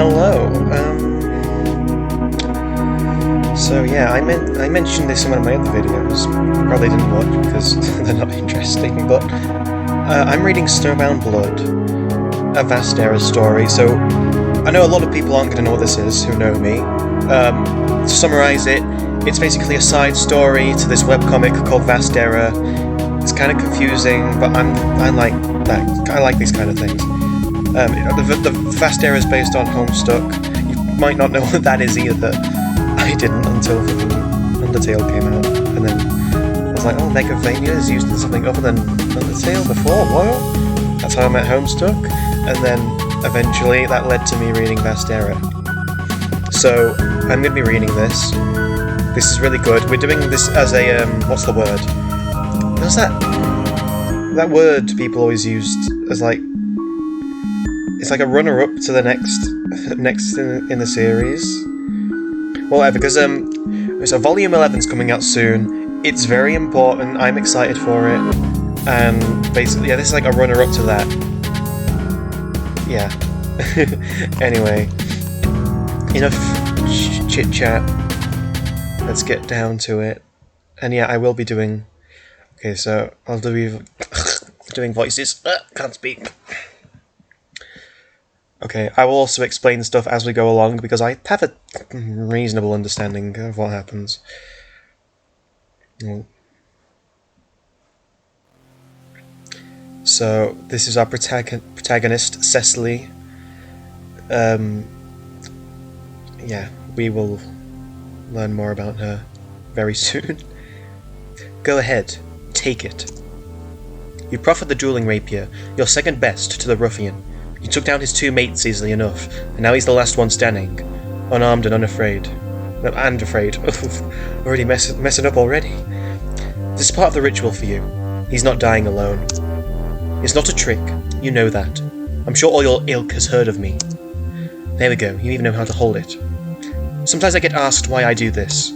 hello. So yeah, I mentioned this in one of my other videos. Probably didn't watch because they're not interesting, but I'm reading Snowbound Blood, a Vast Era story, so I know a lot of people aren't going to know what this is, who know me. To summarise it, it's basically a side story to this webcomic called Vast Era. It's kind of confusing, but I like that. I like these kind of things. The Vast Era is based on Homestuck. You might not know what that is either. I didn't until Undertale came out, and then I was like, oh, Megaphania is used in something other than Undertale before? What? That's how I met Homestuck, and then eventually that led to me reading Vast Era. So I'm going to be reading this. This is really good. We're doing this as a what's the word? What's that word people always used as like? It's like a runner-up to the next in the series. Whatever, because so Volume 11's coming out soon. It's very important. I'm excited for it, and basically, yeah, this is like a runner-up to that. Yeah. Anyway, enough chit-chat. Let's get down to it. And yeah, I will be doing. Okay, so I'll do doing voices. Can't speak. Okay, I will also explain stuff as we go along, because I have a reasonable understanding of what happens. So, this is our protagonist, Cecily. Yeah, we will learn more about her very soon. Go ahead, take it. You proffered the dueling rapier, your second best, to the ruffian. You took down his two mates easily enough, and now he's the last one standing, unarmed and unafraid. And afraid. Already messing up already. This is part of the ritual for you. He's not dying alone. It's not a trick, you know that. I'm sure all your ilk has heard of me. There we go, you even know how to hold it. Sometimes I get asked why I do this.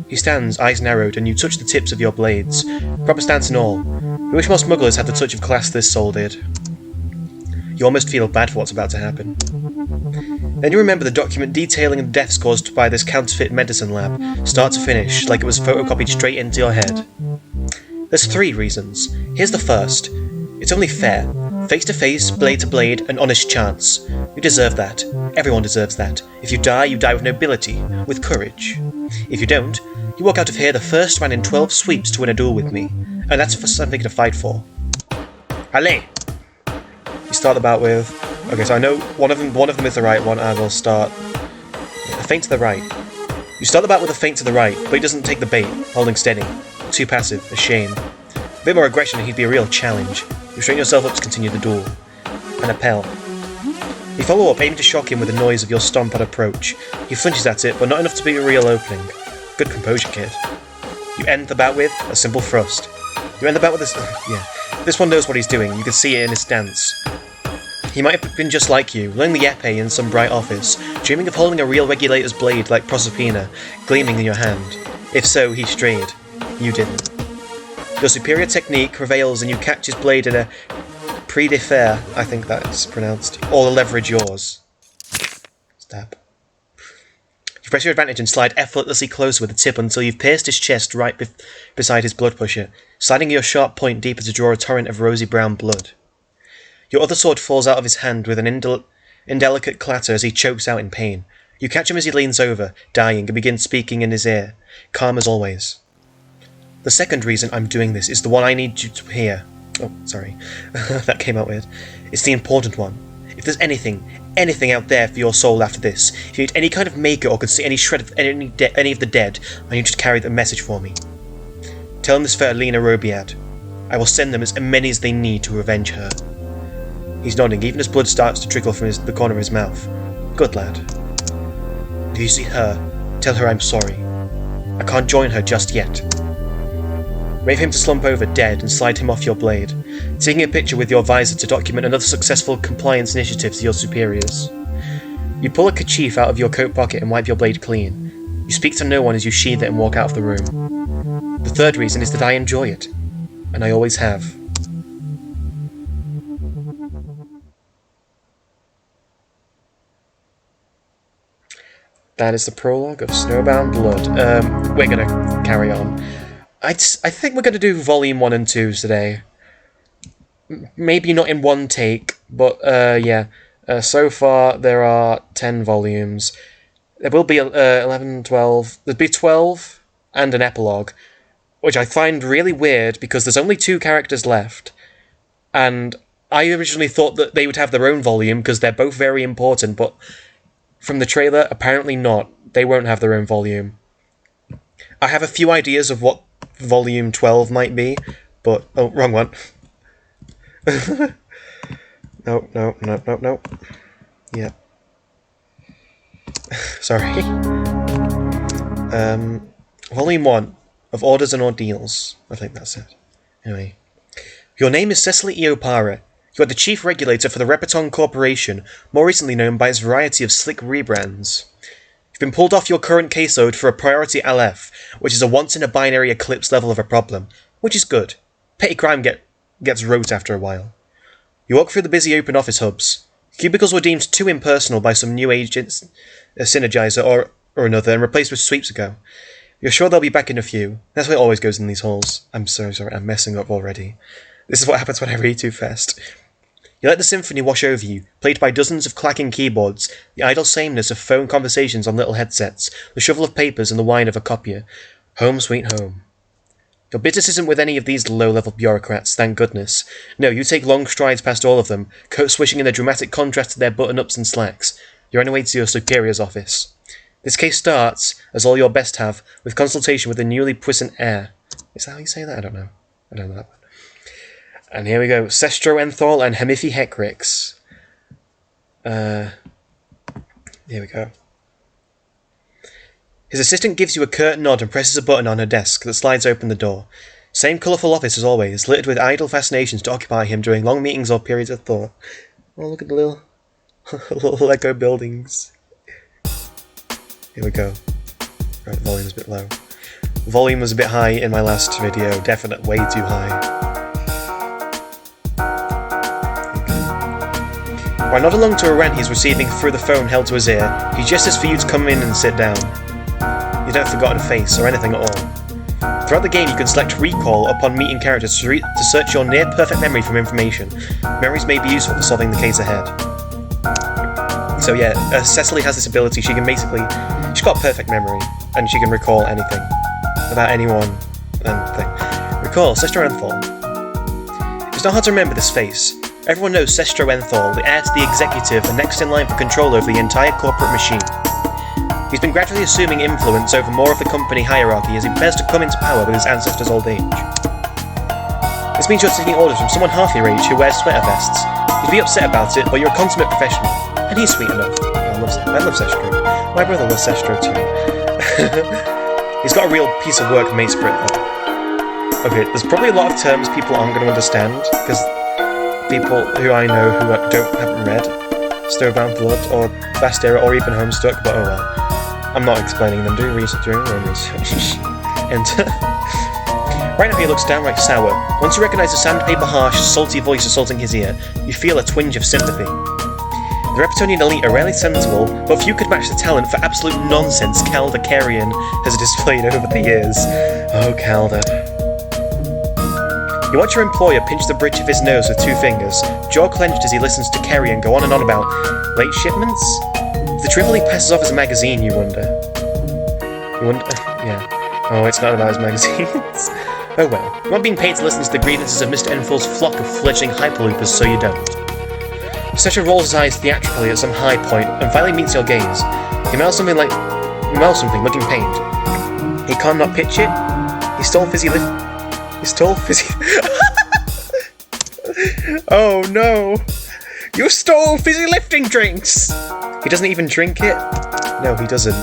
He stands, eyes narrowed, and you touch the tips of your blades. Proper stance and all. I wish more smugglers had the touch of class this soul did. You almost feel bad for what's about to happen. Then you remember the document detailing the deaths caused by this counterfeit medicine lab, start to finish, like it was photocopied straight into your head. There's 3 reasons. Here's the first. It's only fair. Face to face, blade to blade, an honest chance. You deserve that. Everyone deserves that. If you die with nobility, with courage. If you don't, you walk out of here the first man in 12 sweeps to win a duel with me. And that's for something to fight for. Allez! You start the bout with... Okay, so I know one of them is the right one. I will start... A feint to the right. You start the bout with a feint to the right, but he doesn't take the bait, holding steady. Too passive, a shame. A bit more aggression and he'd be a real challenge. You straighten yourself up to continue the duel. An appel. You follow up, aiming to shock him with the noise of your stomp at approach. He flinches at it, but not enough to be a real opening. Good composure, kid. You end the bout with a simple thrust. You end the bout with this... yeah. This one knows what he's doing. You can see it in his stance. He might have been just like you, learning the épée in some bright office, dreaming of holding a real regulator's blade like Proserpina, gleaming in your hand. If so, he strayed. You didn't. Your superior technique prevails and you catch his blade in a prise de fer, I think that's pronounced, or the leverage yours. Stab. You press your advantage and slide effortlessly closer with the tip until you've pierced his chest right beside his blood pusher, sliding your sharp point deeper to draw a torrent of rosy brown blood. Your other sword falls out of his hand with an indelicate clatter as he chokes out in pain. You catch him as he leans over, dying, and begin speaking in his ear, calm as always. The second reason I'm doing this is the one I need you to hear. Oh, sorry. That came out weird. It's the important one. If there's anything out there for your soul after this, if you need any kind of maker or could see any shred of any of the dead, I need you to carry the message for me. Tell them this for Alina Robiad. I will send them as many as they need to revenge her. He's nodding, even as blood starts to trickle from the corner of his mouth. Good lad. If you see her, tell her I'm sorry. I can't join her just yet. Wait for him to slump over dead and slide him off your blade, taking a picture with your visor to document another successful compliance initiative to your superiors. You pull a kerchief out of your coat pocket and wipe your blade clean. You speak to no one as you sheathe it and walk out of the room. The third reason is that I enjoy it, and I always have. That is the prologue of Snowbound Blood. We're gonna carry on. I think we're gonna do Volume 1 and 2 today. Maybe not in one take, but yeah. So far, there are 10 volumes. There will be 11, 12... There'd be 12 and an epilogue, which I find really weird because there's only 2 characters left. And I originally thought that they would have their own volume because they're both very important, but from the trailer, apparently not. They won't have their own volume. I have a few ideas of what Volume 12 might be, but... Oh, wrong one. No. Yeah. Sorry. Volume 1 of Orders and Ordeals. I think that's it. Anyway. Your name is Cecily Eopara. You are the chief regulator for the Repeton Corporation, more recently known by its variety of slick rebrands. You've been pulled off your current caseload for a priority LF, which is a once-in-a-binary eclipse level of a problem, which is good. Petty crime gets rote after a while. You walk through the busy open office hubs. Cubicles were deemed too impersonal by some new agent synergizer or another and replaced with sweeps ago. You're sure they'll be back in a few. That's why it always goes in these halls. I'm so sorry, I'm messing up already. This is what happens when I read too fast. You let the symphony wash over you, played by dozens of clacking keyboards, the idle sameness of phone conversations on little headsets, the shuffle of papers and the whine of a copier. Home sweet home. Your business isn't with any of these low-level bureaucrats, thank goodness. No, you take long strides past all of them, coat swishing in a dramatic contrast to their button-ups and slacks. You're on your way to your superior's office. This case starts, as all your best have, with consultation with the newly puissant heir. Is that how you say that? I don't know that one. And here we go. Sestroenthal and Hemifi Hecrix. Here we go. His assistant gives you a curt nod and presses a button on her desk that slides open the door. Same colourful office as always, littered with idle fascinations to occupy him during long meetings or periods of thought. Oh, look at the little Lego buildings. Here we go. Right, the volume's a bit low. The volume was a bit high in my last video, definitely way too high. While not along to a rant he's receiving through the phone held to his ear, he gestures for you to come in and sit down. You don't have forgotten a face or anything at all. Throughout the game you can select Recall upon meeting characters to search your near-perfect memory from information. Memories may be useful for solving the case ahead. So yeah, Cecily has this ability, she's got perfect memory, and she can recall anything. About anyone and thing. Recall, Sestroenthal. It's not hard to remember this face. Everyone knows Sestroenthal, the heir to the executive and next in line for control over the entire corporate machine. He's been gradually assuming influence over more of the company hierarchy as he prepares to come into power with his ancestors' old age. This means you're taking orders from someone half your age who wears sweater vests. You'd be upset about it, but you're a consummate professional, and he's sweet enough. I love Sestro. My brother loves Sestro too. He's got a real piece of work mate spirit though. Okay, there's probably a lot of terms people aren't going to understand, because people who I know who haven't read Snowbound Blood or Bastera or even Homestuck, but oh well. I'm not explaining them, do your own research. And right now he looks downright sour. Once you recognise the sandpaper harsh, salty voice assaulting his ear, you feel a twinge of sympathy. The Reptonian elite are rarely sensible, but few could match the talent for absolute nonsense Calder Carrion has displayed over the years. Oh, Calder. You watch your employer pinch the bridge of his nose with 2 fingers, jaw clenched as he listens to Carrion go on and on about late shipments? If the drivel he passes off as a magazine, you wonder. Yeah. Oh, it's not about his magazines. Oh well. You're not being paid to listen to the grievances of Mr. Enfall's flock of fledgling hyperloopers, so you don't. Sestra rolls his eyes theatrically at some high point and finally meets your gaze. He mouths something, looking pained. He can't not pitch it. He stole fizzy Oh no! You stole fizzy lifting drinks! He doesn't even drink it? No, he doesn't.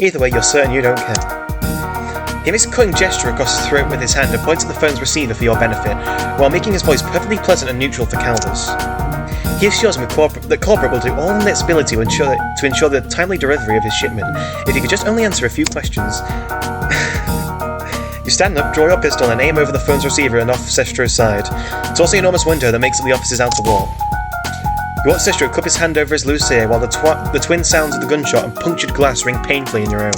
Either way, you're certain you don't care. He makes a cutting gesture across his throat with his hand and points at the phone's receiver for your benefit, while making his voice perfectly pleasant and neutral for Calder's. He assures him that corporate will do all in its ability to ensure the timely delivery of his shipment, if he could just only answer a few questions. You stand up, draw your pistol, and aim over the phone's receiver and off Sestro's side, tossing an enormous window that makes up the office's outer wall. You watch Sestro cup his hand over his loose ear while the twin sounds of the gunshot and punctured glass ring painfully in your own.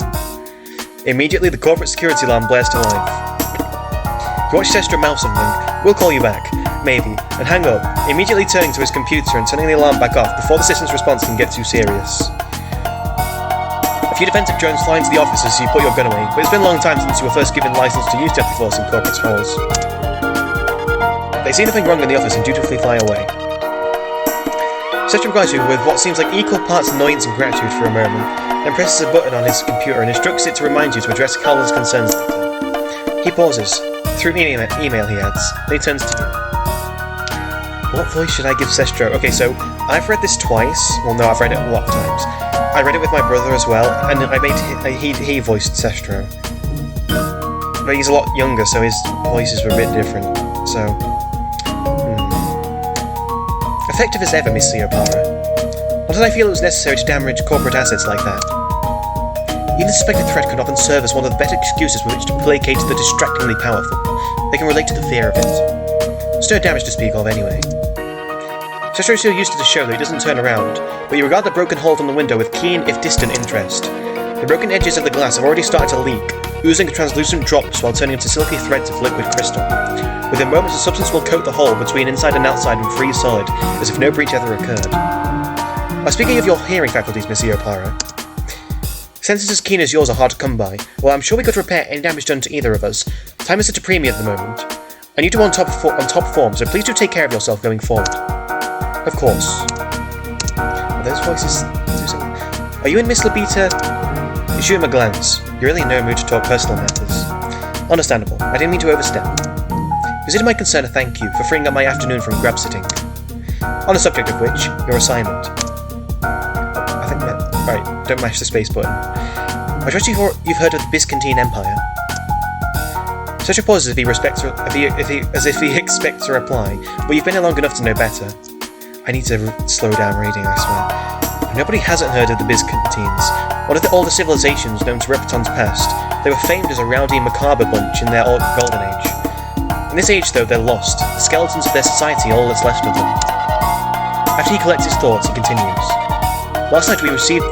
Immediately, the corporate security alarm blares to life. You watch Sestro mouth something, "We'll call you back," maybe, and hang up, immediately turning to his computer and turning the alarm back off before the system's response can get too serious. A few defensive drones fly into the office as you put your gun away, but it's been a long time since you were first given license to use deadly force in corporate halls. They see nothing wrong in the office and dutifully fly away. Sestro regards you with what seems like equal parts annoyance and gratitude for a moment, then presses a button on his computer and instructs it to remind you to address Callan's concerns later. He pauses. Through email, he adds. Then he turns to you. What voice should I give Sestro? Okay, so I've read this twice. Well, no, I've read it a lot of times. I read it with my brother as well, and he voiced Sestro. But he's a lot younger, so his voices were a bit different. So, effective as ever, Miss Theopara. Not that I feel it was necessary to damage corporate assets like that. Even the suspected threat could often serve as one of the better excuses with which to placate the distractingly powerful. They can relate to the fear of it. There's no damage to speak of, anyway. Sestro is so used to the show that he doesn't turn around, but you regard the broken hole from the window with keen, if distant, interest. The broken edges of the glass have already started to leak, oozing translucent drops while turning into silky threads of liquid crystal. Within moments, the substance will coat the hole between inside and outside and freeze solid, as if no breach ever occurred. Speaking of your hearing faculties, Miss Theopara, senses as keen as yours are hard to come by. Well, I'm sure we could repair any damage done to either of us. Time is at a premium at the moment. I need you on top form, so please do take care of yourself going forward. Of course. Are those voices... Are you and Miss Labita? You shoot him a glance. You're really in no mood to talk personal matters. Understandable. I didn't mean to overstep. Consider my concern a thank you for freeing up my afternoon from grab sitting. On the subject of which, your assignment. I think that... Right, don't mash the space button. I trust you've heard of the Byzantine Empire. Such a pause as if he expects a reply, but you've been here long enough to know better. I need to slow down reading, I swear. Nobody hasn't heard of the Byzantines, one of the oldest civilizations known to Repeton's past. They were famed as a rowdy, macabre bunch in their golden age. In this age, though, they're lost, the skeletons of their society all that's left of them. After he collects his thoughts, he continues. Last night we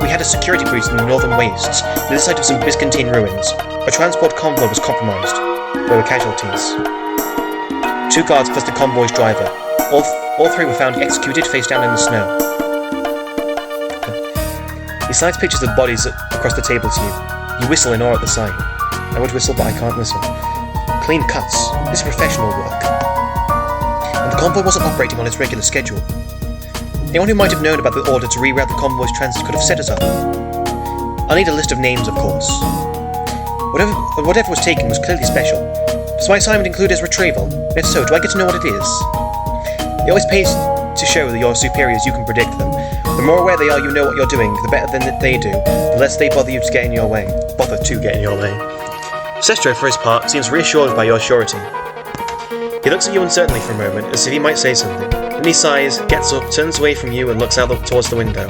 had a security breach in the northern wastes, near the site of some Byzantine ruins. A transport convoy was compromised. There were casualties. 2 guards plus the convoy's driver. All 3 were found executed face down in the snow. He slides pictures of bodies across the table to you. You whistle in awe at the sight. I would whistle, but I can't whistle. Clean cuts. This is professional work. And the convoy wasn't operating on its regular schedule. Anyone who might have known about the order to reroute the convoy's transit could have set us up. I'll need a list of names, of course. Whatever was taken was clearly special. Does my assignment include his retrieval? If so, do I get to know what it is? It always pays to show that your superiors you can predict them. The more aware they are you know what you're doing, the better than they do, the less they bother to get in your way. Sestro, for his part, seems reassured by your surety. He looks at you uncertainly for a moment, as if he might say something. Then he sighs, gets up, turns away from you, and looks out towards the window.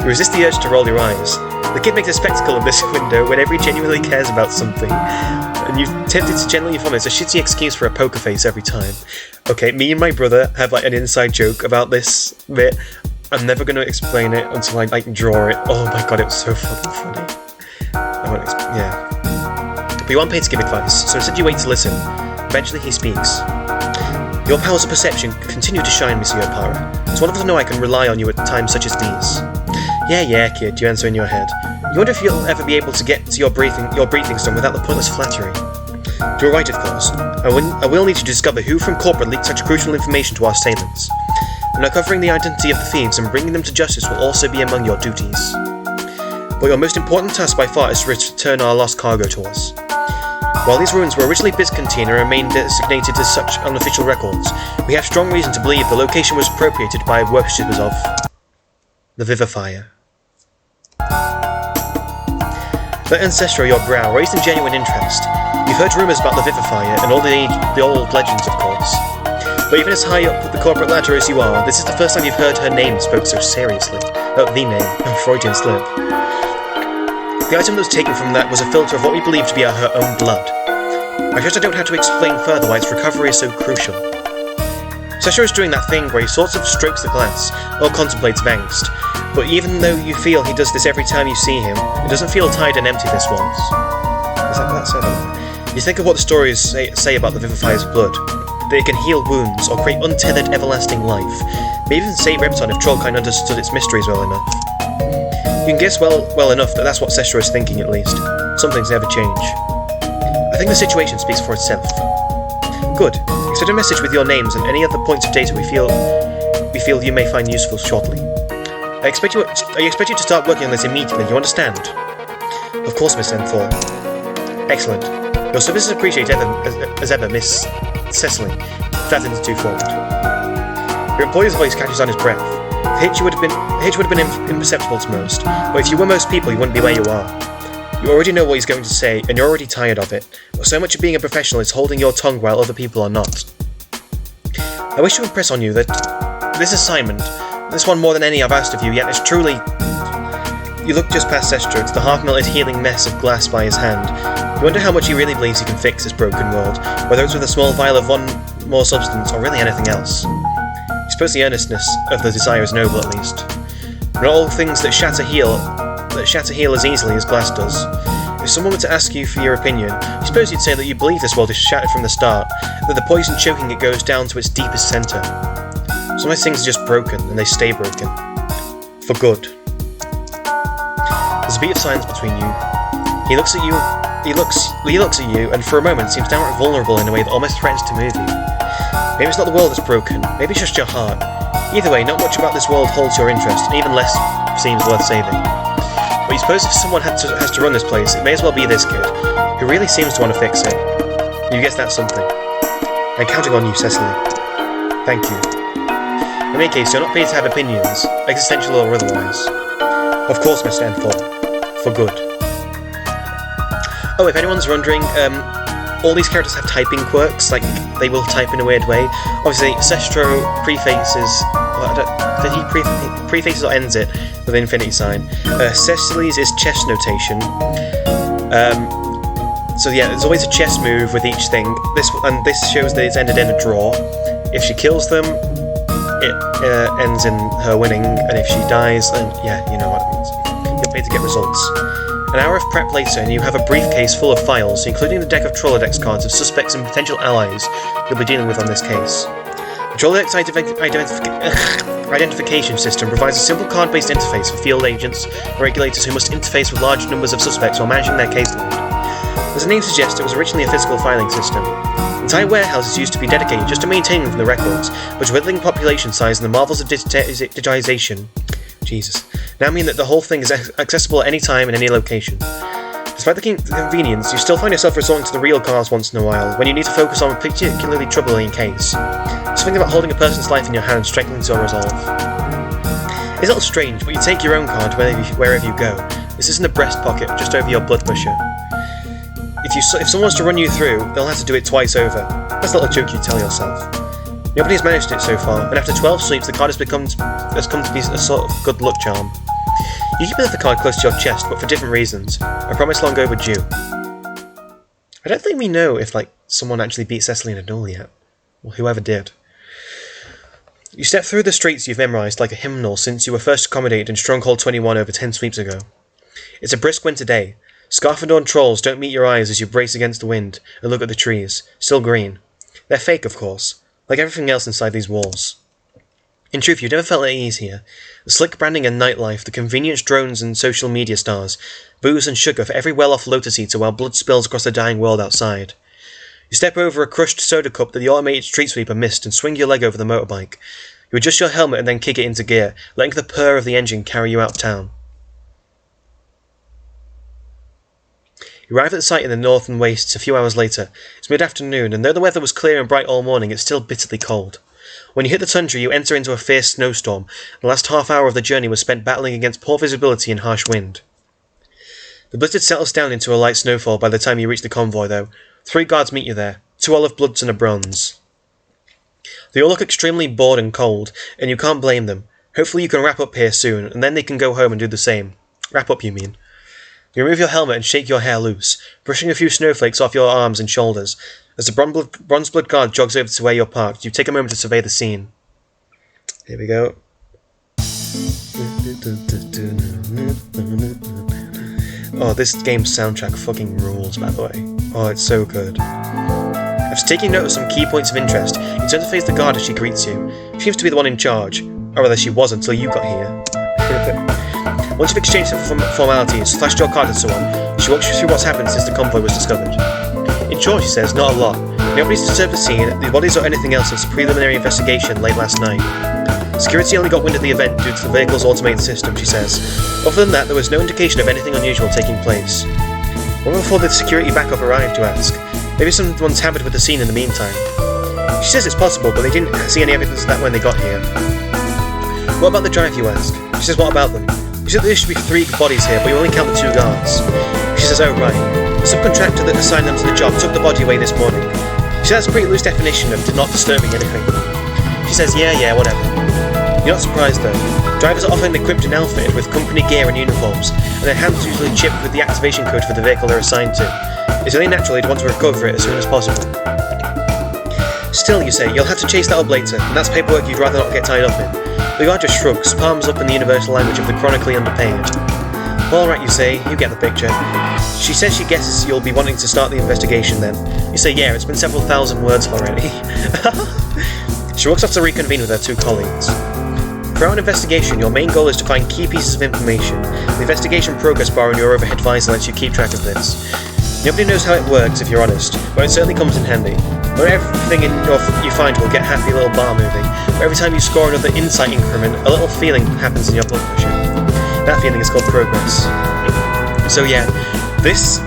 You resist the urge to roll your eyes. The kid makes a spectacle of this window whenever he genuinely cares about something, and you've tempted to gently inform him it's a shitty excuse for a poker face every time. Okay, me and my brother have an inside joke about this bit. I'm never going to explain it until I draw it. Oh my god, it was so fucking funny. Yeah. But you aren't paid to give advice, so instead you wait to listen. Eventually he speaks. Your powers of perception continue to shine, Monsieur Para. It's wonderful to know I can rely on you at times such as these. Yeah, kid, you answer in your head. You wonder if you'll ever be able to get to your briefings done without the pointless flattery. You're right, of course. I will need to discover who from corporate leaked such crucial information to our assailants. And uncovering the identity of the thieves and bringing them to justice will also be among your duties. But your most important task by far is to return our lost cargo to us. While these ruins were originally Byzantine and remain designated as such on official records, we have strong reason to believe the location was appropriated by worshippers of the Vivifier. Let ancestral your brow, raised in genuine interest. You've heard rumours about the Vivifier and all the old legends, of course. But even as high up the corporate ladder as you are, this is the first time you've heard her name spoke so seriously. Oh, the name, a Freudian slip. The item that was taken from that was a filter of what we believe to be her own blood. I trust I don't have to explain further why its recovery is so crucial. Seshro is doing that thing where he sort of strokes the glass, or contemplates of angst, but even though you feel he does this every time you see him, it doesn't feel tired and empty this once. Is that what that said? You think of what the stories say about the Vivifier's blood, that it can heal wounds, or create untethered everlasting life, maybe even save Repton if Trollkind understood its mysteries well enough. You can guess well enough that that's what Seshro is thinking at least. Some things never change. I think the situation speaks for itself. Good. Expect a message with your names and any other points of data we feel you may find useful shortly. I expect you to start working on this immediately, you understand? Of course, Miss Enthal. Excellent. Your services appreciated as ever, Miss Cecily. Flattened twofold. Your employer's voice catches on his breath. The hitch would have been imperceptible to most, but if you were most people, you wouldn't be where you are. You already know what he's going to say, and you're already tired of it. But so much of being a professional is holding your tongue while other people are not. I wish to impress on you that this assignment, this one more than any I've asked of you yet, is truly... You look just past Seshro to the half-melted healing mess of glass by his hand. You wonder how much he really believes he can fix this broken world, whether it's with a small vial of one more substance or really anything else. I suppose the earnestness of the desire is noble at least. Not all things that shatter heal as easily as glass does. If someone were to ask you for your opinion, I suppose you'd say that you believe this world is shattered from the start, that the poison choking it goes down to its deepest centre. Sometimes things are just broken, and they stay broken. For good. There's a beat of silence between you. He looks at you, and for a moment seems downright vulnerable in a way that almost threatens to move you. Maybe it's not the world that's broken, maybe it's just your heart. Either way, not much about this world holds your interest, and even less seems worth saving. But you suppose if someone has to run this place, it may as well be this kid, who really seems to want to fix it. You guess that's something. I'm counting on you, Cecily. Thank you. In any case, you're not paid to have opinions, existential or otherwise. Of course, Mr. Enthal. For good. Oh, if anyone's wondering, all these characters have typing quirks, like they will type in a weird way. Obviously, Seshro prefaces... Did he prefaces or ends it with an infinity sign? Cecily's is chess notation. So yeah, there's always a chess move with each thing. This shows that it's ended in a draw. If she kills them, it ends in her winning, and if she dies, then yeah, you know what it means. You're paid to get results. An hour of prep later, and you have a briefcase full of files, including the deck of Trollodex cards of suspects and potential allies you'll be dealing with on this case. The Trollodex identification system provides a simple card-based interface for field agents and regulators who must interface with large numbers of suspects while managing their caseload. As the name suggests, it was originally a physical filing system. The entire warehouse is used to be dedicated just to maintaining the records, but dwindling population size and the marvels of digitization now mean that the whole thing is accessible at any time and any location. Despite the convenience, you still find yourself resorting to the real cards once in a while, when you need to focus on a particularly troubling case. Something about holding a person's life in your hand strengthens your resolve. It's a little strange, but you take your own card wherever you go. This isn't a breast pocket, just over your blood pusher. If someone wants to run you through, they'll have to do it twice over. That's a little joke you tell yourself. Nobody's managed it so far, and after 12 sweeps, the card has come to be a sort of good luck charm. You keep the card close to your chest, but for different reasons. I promise long overdue. I don't think we know if, someone actually beat Cecily in a duel yet. Or whoever did. You step through the streets you've memorised like a hymnal since you were first accommodated in Stronghold 21 over 10 sweeps ago. It's a brisk winter day. Scarf-adorned trolls don't meet your eyes as you brace against the wind and look at the trees, still green. They're fake, of course, like everything else inside these walls. In truth, you've never felt at ease here. The slick branding and nightlife, the convenience drones and social media stars, booze and sugar for every well-off lotus eater while blood spills across the dying world outside. You step over a crushed soda cup that the automated street sweeper missed and swing your leg over the motorbike. You adjust your helmet and then kick it into gear, letting the purr of the engine carry you out of town. You arrive at the site in the northern wastes a few hours later. It's mid-afternoon, and though the weather was clear and bright all morning, it's still bitterly cold. When you hit the tundra, you enter into a fierce snowstorm. The last half hour of the journey was spent battling against poor visibility and harsh wind. The blizzard settles down into a light snowfall by the time you reach the convoy, though. 3 guards meet you there, 2 olive bloods and a bronze. They all look extremely bored and cold, and you can't blame them. Hopefully you can wrap up here soon, and then they can go home and do the same. Wrap up, you mean. You remove your helmet and shake your hair loose, brushing a few snowflakes off your arms and shoulders. As the bronze-blood guard jogs over to where you're parked, you take a moment to survey the scene. Here we go. Oh, this game's soundtrack fucking rules, by the way. Oh, it's so good. After taking note of some key points of interest, you turn to face the guard as she greets you. She seems to be the one in charge. Or rather, she was until you got here. Once you've exchanged some formalities, flashed your card and so on, she walks you through what's happened since the convoy was discovered. In short, she says, not a lot. Nobody's disturbed the scene, the bodies or anything else since a preliminary investigation late last night. Security only got wind of the event due to the vehicle's automated system, she says. Other than that, there was no indication of anything unusual taking place. When before the security backup arrived, you ask? Maybe someone's tampered with the scene in the meantime. She says it's possible, but they didn't see any evidence of that when they got here. What about the drive, you ask? She says, what about them? You said there should be 3 bodies here, but you only count the 2 guards. She says, oh right. The subcontractor that assigned them to the job took the body away this morning. She says that's a pretty loose definition of not disturbing anything. She says, yeah, whatever. You're not surprised though. Drivers are often equipped and outfitted with company gear and uniforms, and their hands usually chipped with the activation code for the vehicle they're assigned to. It's only natural you'd want to recover it as soon as possible. Still, you say, you'll have to chase that up later, and that's paperwork you'd rather not get tied up in. The guard just shrugs, palms up in the universal language of the chronically underpaid. Alright, you say, you get the picture. She says she guesses you'll be wanting to start the investigation then. You say, yeah, it's been several thousand words already. She walks off to reconvene with her 2 colleagues. For our investigation, your main goal is to find key pieces of information. The investigation progress bar on your overhead visor lets you keep track of this. Nobody knows how it works, if you're honest, but it certainly comes in handy. Not everything you find will get a happy little bar moving, but every time you score another insight increment, a little feeling happens in your blood pressure. That feeling is called progress. So yeah, this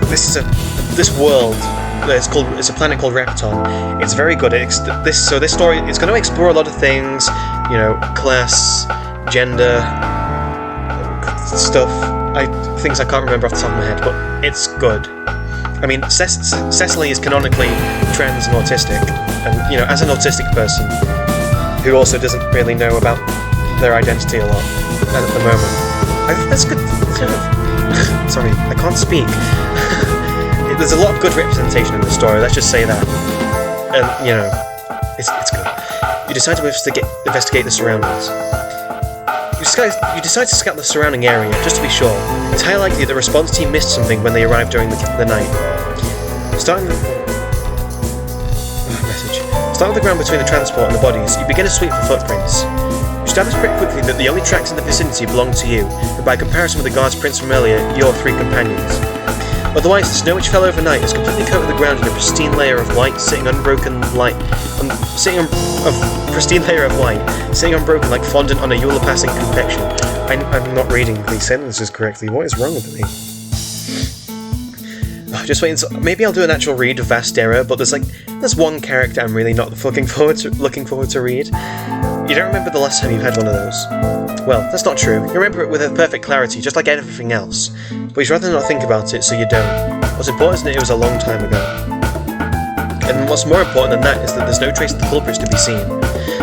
world, it's a planet called Repton. It's very good. This story, it's going to explore a lot of things, you know, class, gender, stuff. Things I can't remember off the top of my head, but it's good. I mean, Cecily is canonically trans and autistic, and you know, as an autistic person who also doesn't really know about their identity a lot at the moment, I think that's good. Sorry, I can't speak. There's a lot of good representation in the story. Let's just say that, and you know, it's good. You decide to investigate the surroundings. You decide to scout the surrounding area, just to be sure. It's highly likely the response team missed something when they arrived during the night. Starting with the ground between the transport and the bodies, you begin a sweep for footprints. You establish pretty quickly that the only tracks in the vicinity belong to you, and by comparison with the guard's prints from earlier, your 3 companions. Otherwise, the snow which fell overnight has completely coated the ground in a pristine layer of white, sitting unbroken like fondant on a Euler passing confection. I'm not reading these sentences correctly. What is wrong with me? Just waiting. Maybe I'll do an actual read of Vastera, but there's one character I'm really not looking forward to read. You don't remember the last time you had one of those? Well, that's not true. You remember it with a perfect clarity, just like everything else. But you'd rather not think about it, so you don't. What's important is that it was a long time ago. And what's more important than that is that there's no trace of the culprits to be seen.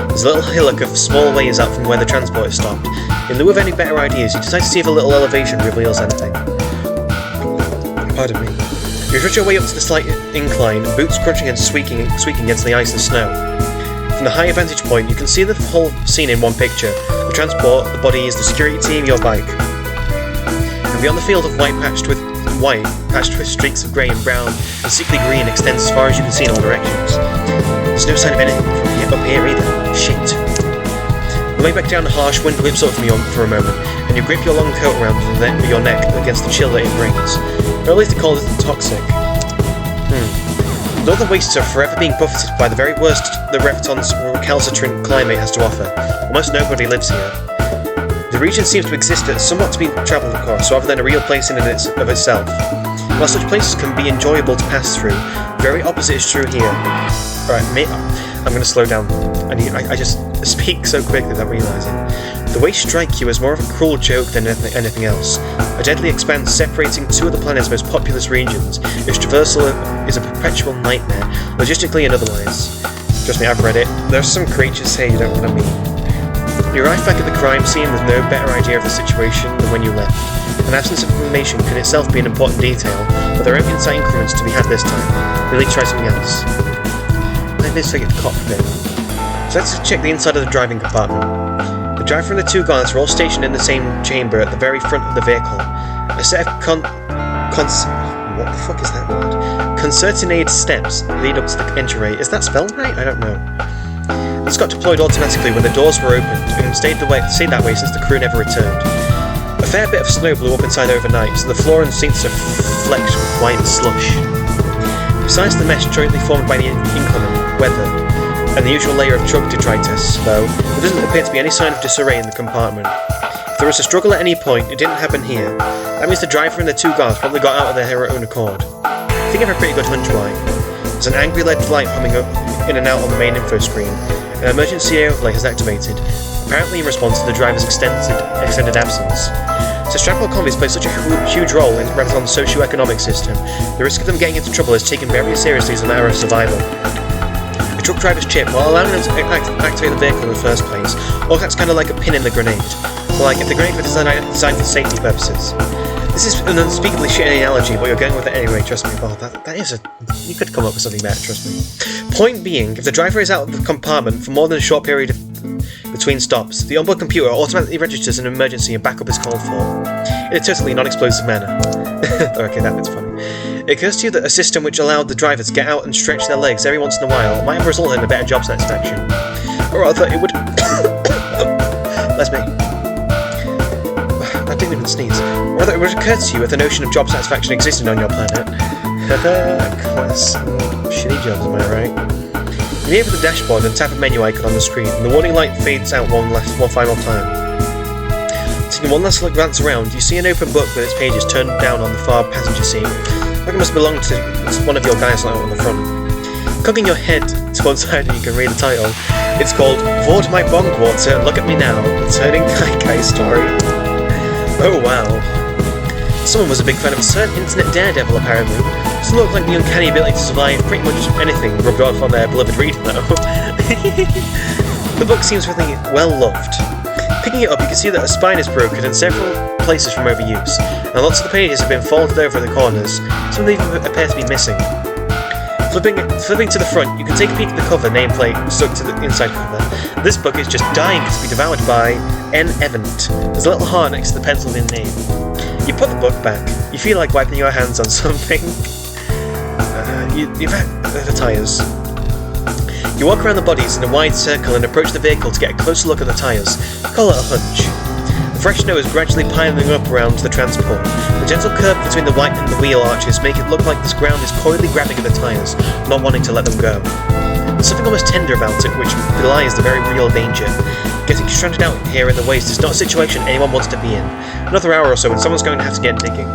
There's a little hillock of small ways out from where the transport is stopped. In lieu of any better ideas, you decide to see if a little elevation reveals anything. Pardon me. You rush your way up to the slight incline, boots crunching and squeaking against the ice and snow. From the higher vantage point, you can see the whole scene in one picture. The transport, the bodies, the security team, your bike. And beyond the field of white patched with streaks of grey and brown, and sickly green extends as far as you can see in all directions. There's no sign of anything from up here either. Shit. You lay back down, the harsh wind whips up from you for a moment, and you grip your long coat around your neck against the chill that it brings. Or at least the cold isn't toxic. The northern wastes are forever being buffeted by the very worst that Repton's recalcitrant climate has to offer. Almost nobody lives here. The region seems to exist as somewhat to be travelled across, rather than a real place in and of itself. While such places can be enjoyable to pass through, the very opposite is true here. Alright, I'm going to slow down. I just speak so quickly without realising. The waves strike you as more of a cruel joke than anything else. A deadly expanse separating 2 of the planet's most populous regions, its traversal is a perpetual nightmare, logistically and otherwise. Trust me, I've read it. There are some creatures here you don't know what I mean. You arrive back at the crime scene with no better idea of the situation than when you left. An absence of information can itself be an important detail, but there are insight increments to be had this time. Really try something else. I misfigured cockpit. So let's check the inside of the driving compartment. The driver and the 2 guards are all stationed in the same chamber at the very front of the vehicle. A set of what the fuck is that word? Concertinaed steps lead up to the entry. Is that spelled right? I don't know. These got deployed automatically when the doors were opened, and stayed that way since the crew never returned. A fair bit of snow blew up inside overnight, so the floor and seats are flecked with white slush. Besides the mesh jointly formed by the inclement weather and the usual layer of truck detritus, though, there doesn't appear to be any sign of disarray in the compartment. If there was a struggle at any point, it didn't happen here. That means the driver and the 2 guards probably got out of their own accord. I think I have a pretty good hunch why. There's an angry LED light humming up in and out on the main info screen. An emergency overlay has activated, apparently in response to the driver's extended absence. Since transport convoys play such a huge role in Marathon's socio-economic system, the risk of them getting into trouble is taken very seriously as a matter of survival. The truck driver's chip, while allowing them to activate the vehicle in the first place, all acts kind of like a pin in the grenade. Like if the grenade were designed for safety purposes. This is an unspeakably shitty analogy, but you're going with it anyway, trust me. Oh, that is a... You could come up with something better, trust me. Point being, if the driver is out of the compartment for more than a short period between stops, the onboard computer automatically registers an emergency and backup is called for. In a totally non-explosive manner. Okay, that bit's funny. It occurs to you that a system which allowed the driver to get out and stretch their legs every once in a while might have resulted in a better job satisfaction. Or rather, it would... Bless me. I didn't even sneeze. Or rather, it would occur to you if the notion of job satisfaction existed on your planet. Class. Shitty jobs, am I right? You navigate the dashboard and tap a menu icon on the screen, and the warning light fades out one final time. Taking one last glance around, you see an open book with its pages turned down on the far passenger seat. Like it must belong to one of your guys out on the front. Cocking your head to one side and you can read the title. It's called Vord My Bong Water, Look at Me Now, The Turning Kai Story. Oh wow. Someone was a big fan of a certain internet daredevil apparently. Doesn't look like the uncanny ability to survive pretty much anything rubbed off on their beloved reader though. The book seems really well loved. Picking it up, you can see that a spine is broken in several places from overuse, and lots of the pages have been folded over at the corners, some even appear to be missing. Flipping to the front, you can take a peek at the cover nameplate stuck to the inside cover. This book is just dying to be devoured by N. Evant. There's a little heart next to the penciled in name. You put the book back. You feel like wiping your hands on something. You've had the tyres. You walk around the bodies in a wide circle and approach the vehicle to get a closer look at the tyres. Call it a hunch. The fresh snow is gradually piling up around the transport. The gentle curve between the white and the wheel arches make it look like this ground is coyly grabbing at the tyres, not wanting to let them go. There's something almost tender about it which belies the very real danger. Getting stranded out here in the waste is not a situation anyone wants to be in. Another hour or so and someone's going to have to get digging.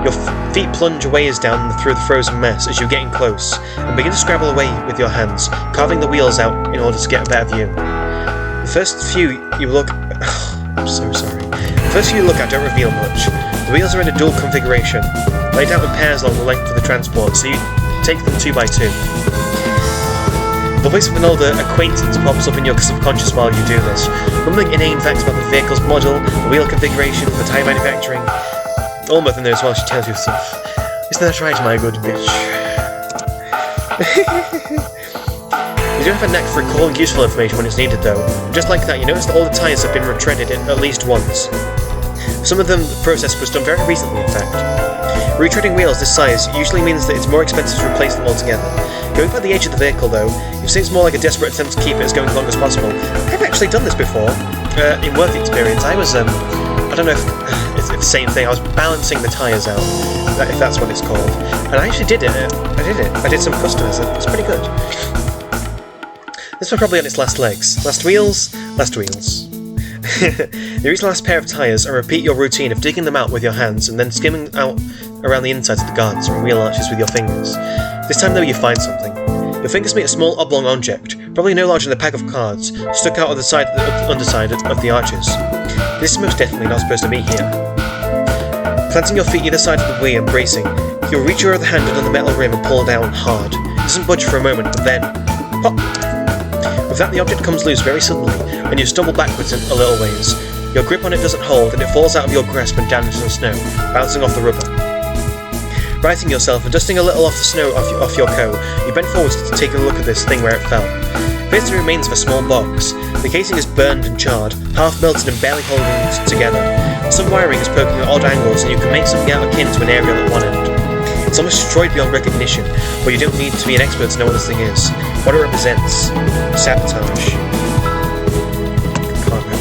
Your feet plunge a ways down through the frozen mess as you're getting close, and begin to scrabble away with your hands, carving the wheels out in order to get a better view. The first few you look... I'm so sorry. The first few you look at don't reveal much. The wheels are in a dual configuration, laid out in pairs along the length of the transport, so you take them 2 by 2. The voice of an older acquaintance pops up in your subconscious while you do this, mumbling inane facts about the vehicle's model, the wheel configuration, the tyre manufacturing. All Mother knows while she tells you stuff. Isn't that right, my good bitch? You don't have a knack for recalling useful information when it's needed, though. Just like that, you notice that all the tyres have been retreaded at least once. Some of them, the process was done very recently, in fact. Retreading wheels this size usually means that it's more expensive to replace them altogether. Going by the age of the vehicle, though, it seems more like a desperate attempt to keep it as going as long as possible. I've actually done this before. In work experience, I was, I don't know if it's the same thing, I was balancing the tyres out, if that's what it's called. And I actually did it. I did some customers, it was pretty good. This one probably on its last legs. Last wheels. Use the last pair of tyres and repeat your routine of digging them out with your hands and then skimming out around the insides of the guards and wheel arches with your fingers. This time though you find something. Your fingers meet a small oblong object, probably no larger than a pack of cards, stuck out of the underside of the arches. This is most definitely not supposed to be here. Planting your feet either side of the wheel and bracing, you'll reach your other hand under the metal rim and pull down hard. It doesn't budge for a moment, but then... pop! With that, the object comes loose very suddenly, and you stumble backwards a little ways. Your grip on it doesn't hold, and it falls out of your grasp and down into the snow, bouncing off the rubber. Righting yourself and dusting a little off the snow off your coat, you bend forward to take a look at this thing where it fell. It appears to be remains of a small box. The casing is burned and charred, half melted and barely holding together. Some wiring is poking at odd angles, and you can make something out akin to an aerial at one end. It's almost destroyed beyond recognition, but you don't need to be an expert to know what this thing is. What it represents. Sabotage. Pardon me.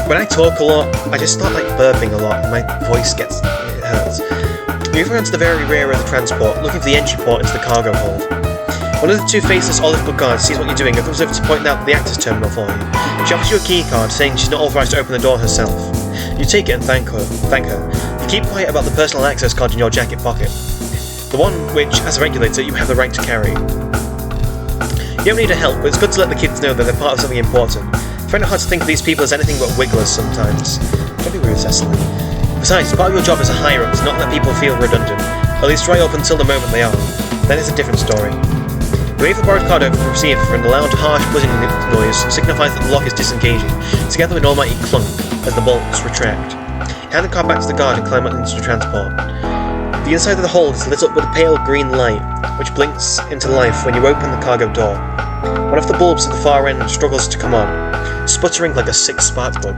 When I talk a lot, I just start like burping a lot, and my voice it hurts. You move around to the very rear of the transport, looking for the entry port into the cargo hold. One of the two faceless olive book guards sees what you're doing and comes over to point out the access terminal for you. She offers you a key card, saying she's not authorized to open the door herself. You take it and thank her. You keep quiet about the personal access card in your jacket pocket. The one which, as a regulator, you have the right to carry. You don't need her help, but it's good to let the kids know that they're part of something important. I find it hard to think of these people as anything but wigglers sometimes. Don't be rude, Cecily. Besides, part of your job as a higher-up is not let people feel redundant, at least right up until the moment they are. Then it's a different story. You wave the borrowed card over the receiver and a loud, harsh buzzing noise signifies that the lock is disengaging, together with an almighty clunk as the bolts retract. You hand the card back to the guard and climb into the transport. The inside of the hold is lit up with a pale green light, which blinks into life when you open the cargo door. One of the bulbs at the far end struggles to come on, sputtering like a sick spark plug.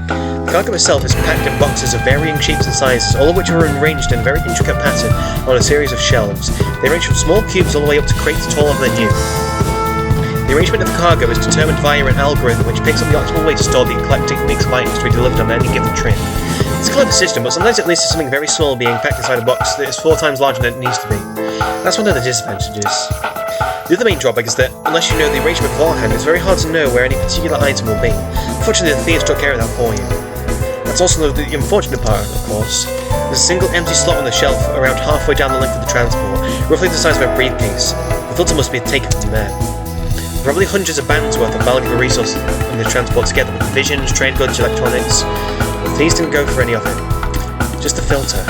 The cargo itself is packed in boxes of varying shapes and sizes, all of which are arranged in a very intricate pattern on a series of shelves. They range from small cubes all the way up to crates taller than you. The arrangement of the cargo is determined via an algorithm which picks up the optimal way to store the eclectic mix of items to be delivered on any given trip. It's a clever system, but sometimes it leads to something very small being packed inside a box that is 4 times larger than it needs to be. That's one of the disadvantages. The other main drawback is that, unless you know the arrangement beforehand, it's very hard to know where any particular item will be. Fortunately, the thieves took care of that for you. That's also the unfortunate part, of course. There's a single empty slot on the shelf around halfway down the length of the transport, roughly the size of a briefcase. The filter must be taken from there. Probably hundreds of bands worth of valuable resources in the transport together with provisions, trade goods, electronics. The thieves didn't go for any of it. Just the filter.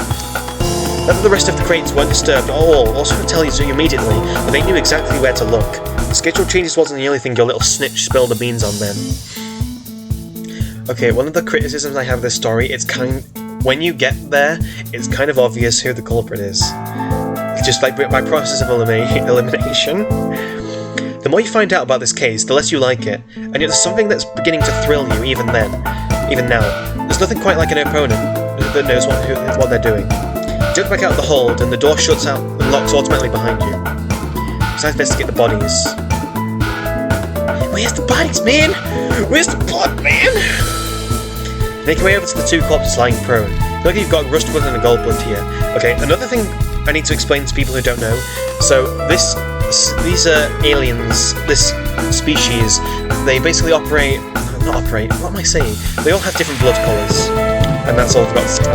That the rest of the crates weren't disturbed at all also tells you immediately that they knew exactly where to look. The schedule changes wasn't the only thing your little snitch spilled the beans on then. Okay, one of the criticisms I have of this story, when you get there, it's kind of obvious who the culprit is. Just like by process of elimination. The more you find out about this case, the less you like it, and yet there's something that's beginning to thrill you even now. There's nothing quite like an opponent that knows what they're doing. You jump back out of the hold, and the door shuts out and locks automatically behind you. Besides, best to get the bodies. Where's the bodies, man? Where's the blood, man? Make your way over to the 2 corpses lying prone. Look like you've got rust blood and a gold blood here. Okay, another thing I need to explain to people who don't know. So these aliens, this species, they basically what am I saying? They all have different blood colours, and that's all I've got to say. A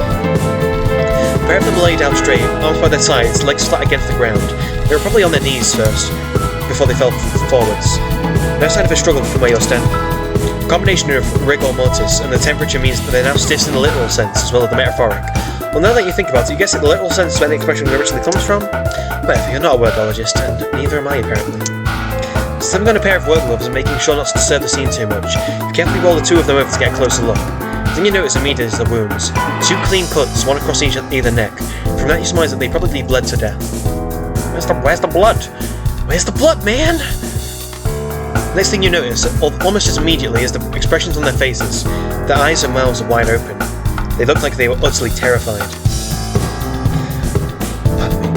pair of them laid out straight, arms by their sides, legs flat against the ground. They were probably on their knees first, before they fell forwards. No sign of a struggle from where you're standing. A combination of rigor mortis and the temperature means that they're now stiff in the literal sense as well as the metaphoric. Well, now that you think about it, you guess that the literal sense is where the expression originally comes from? But you're not a wordologist, and neither am I apparently. Slipping on a pair of work gloves and making sure not to disturb the scene too much, you carefully roll the 2 of them over to get a closer look. The thing you notice immediately is the wounds. 2 clean cuts, one across either neck. From that you surmise that they probably bled to death. Where's the blood? Where's the blood, man? Next thing you notice, almost as immediately, is the expressions on their faces. Their eyes and mouths are wide open. They look like they were utterly terrified. Pardon me.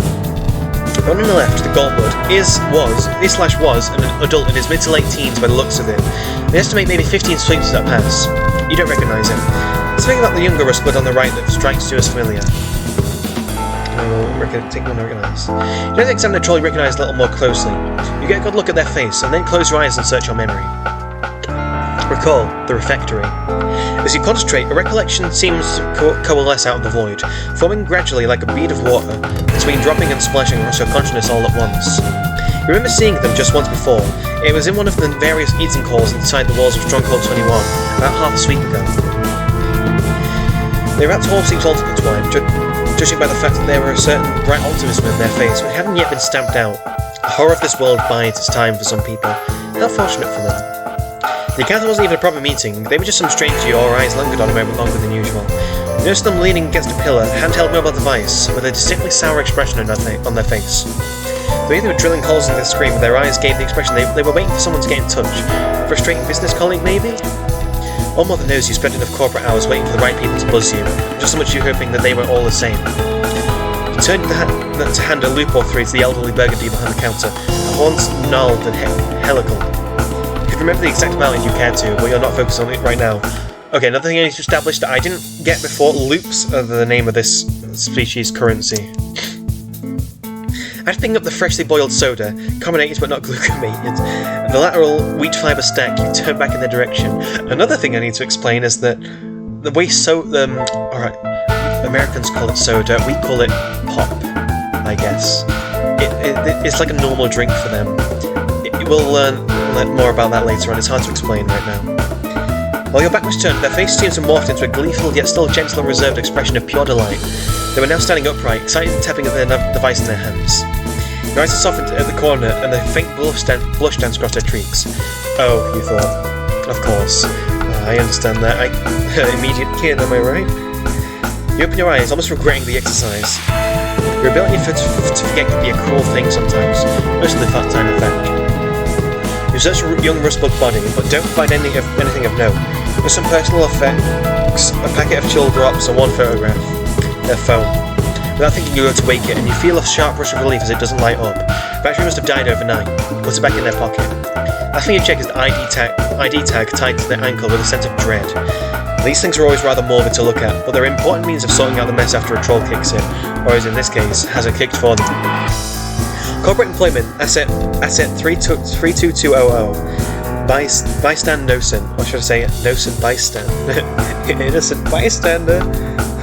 The one on the left, the Goldblood, was an adult in his mid to late teens by the looks of him. They estimate maybe 15 swings that pass. You don't recognise him. Something about the younger Rustblood on the right that strikes you as familiar. Take one to recognise. You don't examine the troll you recognise a little more closely. You get a good look at their face, and then close your eyes and search your memory. Recall the refectory. As you concentrate, a recollection seems to coalesce out of the void, forming gradually like a bead of water, between dropping and splashing across your consciousness all at once. You remember seeing them just once before. It was in one of the various eating halls inside the walls of Stronghold 21, about half a week ago. The rat's hall seems all intertwined, judging by the fact that there were a certain bright optimism in their face, which hadn't yet been stamped out. The horror of this world bides its time for some people. How fortunate for them. The encounter wasn't even a proper meeting. They were just some stranger your eyes lingered on a moment longer than usual. You noticed them leaning against a pillar, handheld mobile device, with a distinctly sour expression on their face. The way they were drilling holes in the screen with their eyes gave the impression they were waiting for someone to get in touch. Frustrating business colleague, maybe? Or more than knows, you spent enough corporate hours waiting for the right people to buzz you, just so much you hoping that they were all the same. You turned to hand a loop or three to the elderly burgundy behind the counter, her horns gnarled and helical. You could remember the exact amount if you cared to, but you're not focused on it right now. Okay, another thing I need to establish that I didn't get before, loops are the name of this species currency. After picking up the freshly boiled soda, carbonated but not glucamated, the lateral wheat fibre stack, you turn back in their direction. Another thing I need to explain is that the way alright, Americans call it soda, we call it pop, I guess. It's like a normal drink for them. We'll learn more about that later on, it's hard to explain right now. While your back was turned, their face seemed to morph into a gleeful yet still gentle and reserved expression of pure delight. They were now standing upright, excited and tapping at their device in their hands. Your eyes had softened at the corner, and a faint blush danced across their cheeks. Oh, you thought. Of course. I understand that. Immediate kin, am I right? You open your eyes, almost regretting the exercise. Your ability to forget can be a cruel thing sometimes, mostly for time in fact. You search a young rustbug body, but don't find anything of note. Just some personal effects, a packet of chill drops, and one photograph. Their phone. Without thinking, you go to wake it, and you feel a sharp rush of relief as it doesn't light up. Battery must have died overnight. Put it back in their pocket. Last thing you check is the ID tag tied to their ankle with a sense of dread. These things are always rather morbid to look at, but they're important means of sorting out the mess after a troll kicks in, or as in this case, has it kicked for them. Corporate employment, asset 32200. Bystand Nosen, or should I say Nosen Bystand? Innocent bystander.